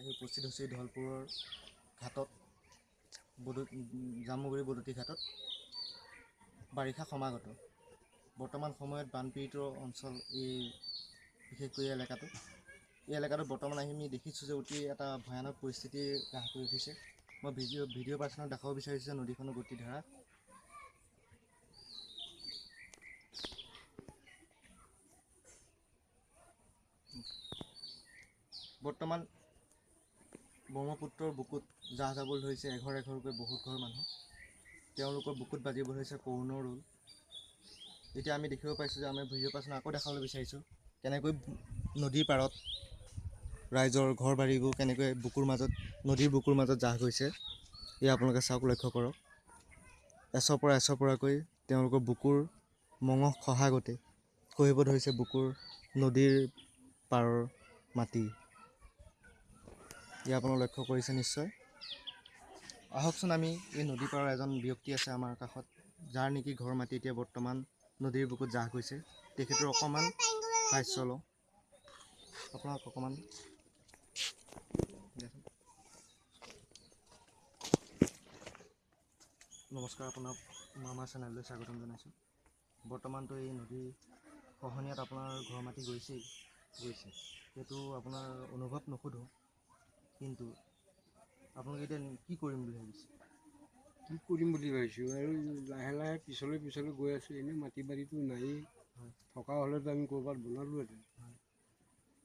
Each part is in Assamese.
আহি উপস্থিত হৈছে ধলপুৰৰ ঘাটত জামুগুৰি বদতি ঘাটত বাৰিষা সমাগত বৰ্তমান সময়ত বানপীড়িত অঞ্চল এই বিশেষকৈ এই এলেকাটো বৰ্তমান আমি দেখিছোঁ যে অতি এটা ভয়ানক পৰিস্থিতি গ্ৰাস কৰি উঠিছে। মই ভিডিঅ' পাৰ্চনত দেখাব বিচাৰিছোঁ যে নদীখনৰ গতিধাৰা বৰ্তমান ব্ৰহ্মপুত্ৰৰ বুকুত জাহ যাবলৈ ধৰিছে এঘৰ এঘৰকৈ বহুত ঘৰ মানুহ। তেওঁলোকৰ বুকুত বাজিব ধৰিছে কৰুণৰ ৰোল। এতিয়া আমি দেখিব পাইছোঁ যে আমি ভিডিঅ' পাৰ্চনত আকৌ দেখাবলৈ বিচাৰিছোঁ কেনেকৈ নদীৰ পাৰত ৰাইজৰ ঘৰ বাৰীবোৰ কেনেকৈ নদীৰ বুকুৰ মাজত জাহ গৈছে। এয়া আপোনালোকে চাওক, লক্ষ্য কৰক। এচপৰাকৈ তেওঁলোকৰ বুকুৰ মঙহ খহাগতে খহিব ধৰিছে বুকুৰ নদীৰ পাৰৰ মাটি। এয়া আপোনালোকে লক্ষ্য কৰিছে নিশ্চয়। আহকচোন আমি এই নদীৰ পাৰৰ এজন ব্যক্তি আছে আমাৰ কাষত, যাৰ নেকি ঘৰ মাটি এতিয়া বৰ্তমান নদীৰ বুকুত জাহ গৈছে। তেখেতৰ অকণমান ভাষ্য লওঁ। আপোনাক অকণমান নমস্কাৰ, আপোনাক মই আমাৰ চেনেললৈ স্বাগতম জনাইছোঁ। বৰ্তমানতো এই নদী খহনীয়াত আপোনাৰ ঘৰ মাটি গৈছে। সেইটো আপোনাৰ অনুভৱ নোসোধোঁ, কিন্তু আপোনালোকে এতিয়া কি কৰিম বুলি ভাবিছে? কি কৰিম বুলি ভাবিছোঁ আৰু লাহে লাহে পিছলৈ গৈ আছোঁ। এনেই মাটি বাৰীটো নায়েই। থকা হ'লেতো আমি ক'ৰবাত বনালোঁহেঁতেন।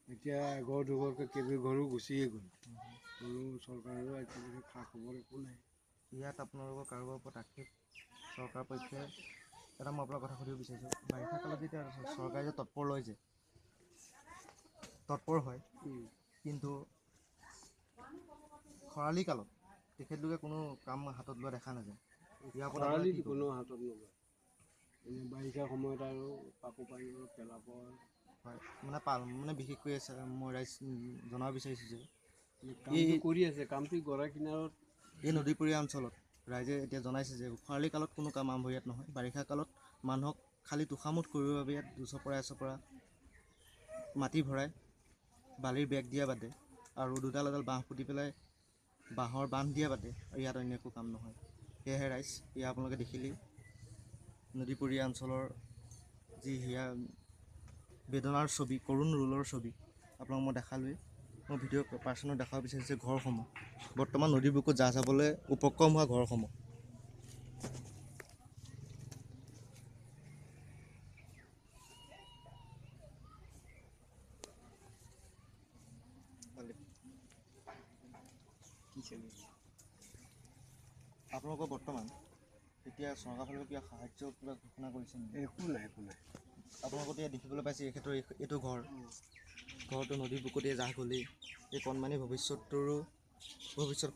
এতিয়া এঘৰ দুঘৰকৈ কেইবাঘৰো গুচিয়ে গ'ল। কোনো চৰকাৰেও এতিয়ালৈকে খা খবৰ একো নাই। ইয়াত আপোনালোকৰ কাৰোবাৰ ওপৰত আক্ষেপ চৰকাৰ পক্ষে এটা মই আপোনাৰ কথা সুধিব বিচাৰিছোঁ। বাৰিষা কালত যেতিয়া চৰকাৰে যে তৎপৰ হয়, কিন্তু খৰালি কালত তেখেতলোকে কোনো কাম হাতত লোৱা দেখা নাযায়। ইয়াৰ ওপৰত আপোনাৰ কি ক'ব? কোনো হাতত নলয়। এনে বাৰিষাৰ সময়ত আৰু কাপোৰ পানি পেলাব। হয়, মানে বিশেষকৈ মই ৰাইজ জনাব বিচাৰিছোঁ যে কামটো কৰি আছে, কামটো গড়াই কিনাৰত এই নদীপৰীয়া অঞ্চলত ৰাইজে এতিয়া জনাইছে যে খৰালি কালত কোনো কাম আৰম্ভ ইয়াত নহয়। বাৰিষা কালত মানুহক খালী তোষামোদ কৰিবৰ বাবে ইয়াত এচপৰা মাটি ভৰাই বালিৰ বেগ দিয়া বাদে আৰু দুডাল এডাল বাঁহ পুতি পেলাই বাঁহৰ বান্ধ দিয়া বাদে ইয়াত অন্য একো কাম নহয়। সেয়েহে ৰাইজ, এয়া আপোনালোকে দেখিলেই নদীপৰীয়া অঞ্চলৰ যি সেয়া বেদনাৰ ছবি, কৰুণ ৰোলৰ ছবি আপোনাক মই দেখালোৱেই। মই ভিডিঅ' পাৰ্চনত দেখাব বিচাৰিছোঁ ঘৰসমূহ, বৰ্তমান নদীৰ বুকুত জাহ যাবলৈ উপক্ৰম হোৱা ঘৰসমূহ। আপোনালোকৰ বৰ্তমান এতিয়া চৰকাৰৰ ফালৰ কিবা সাহায্য কিবা ঘোষণা কৰিছে নেকি? একো নাই। আপোনালোকৰ এতিয়া দেখিবলৈ পাইছে এইটো ঘৰটো নদীৰ বুকুতে জাহ গ'লেই। এই কণমানি ভৱিষ্যত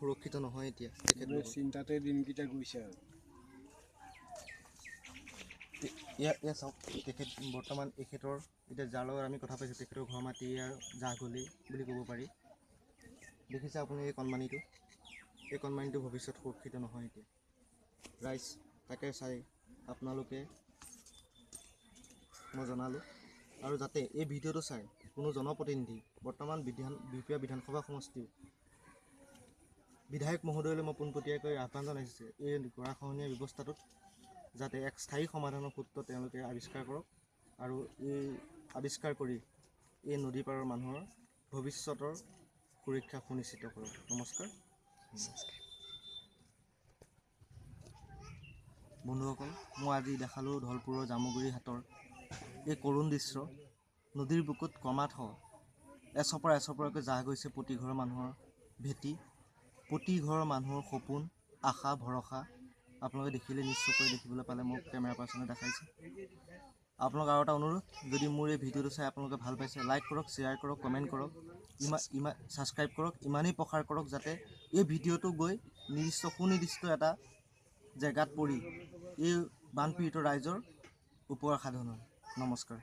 সুৰক্ষিত নহয়। এতিয়া চিন্তাতে দিনকেইটা গৈছে আৰু ইয়াত চাওক, বৰ্তমান এখেতৰ এতিয়া যাৰ লগত আমি কথা পাইছোঁ তেখেতৰ ঘৰ মাটি জাহ গ'লেই বুলি ক'ব পাৰি। দেখিছে আপুনি এই কণমানিটো ভৱিষ্যত সুৰক্ষিত নহয়। এতিয়া ৰাইজ তাকে চাই আপোনালোকে মই জনালোঁ, আৰু যাতে এই ভিডিঅ'টো চাই কোনো জনপ্ৰতিনিধি বৰ্তমান বিহপুৰীয়া বিধানসভা সমষ্টিৰ বিধায়ক মহোদয়লৈ মই পোনপটীয়াকৈ আহ্বান জনাইছোঁ এই গৰাখহনীয়া ব্যৱস্থাটোত যাতে এক স্থায়ী সমাধানৰ সূত্ৰ তেওঁলোকে আৱিষ্কাৰ কৰক, আৰু এই আৱিষ্কাৰ কৰি এই নদী পাৰৰ মানুহৰ ভৱিষ্যতৰ সুৰক্ষা সুনিশ্চিত কৰক। নমস্কাৰ। বন্ধুসকল, মই আজি দেখালোঁ ধলপুৰৰ জামুগুৰি হাটৰ এই কৰুণ দৃশ্য। নদীৰ বুকুত কমাথ এচপৰাকৈ জাহ গৈছে প্ৰতি ঘৰৰ মানুহৰ ভেটি, প্ৰতি ঘৰৰ মানুহৰ সপোন, আশা, ভৰসা। আপোনালোকে দেখিলে নিশ্চয়কৈ দেখিবলৈ পালে মোক কেমেৰা পাৰ্চনে দেখাইছে। আপোনালোক আৰু এটা অনুৰোধ, যদি মোৰ এই ভিডিঅ'টো চাই আপোনালোকে ভাল পাইছে, লাইক কৰক, শ্বেয়াৰ কৰক, কমেণ্ট কৰক, ছাবস্ক্ৰাইব কৰক, ইমানেই প্ৰসাৰ কৰক যাতে এই ভিডিঅ'টো গৈ সুনিৰ্দিষ্ট এটা জেগাত পৰি এই বানপীড়িত ৰাইজৰ উপকাৰ সাধন হয়। নমস্কাৰ।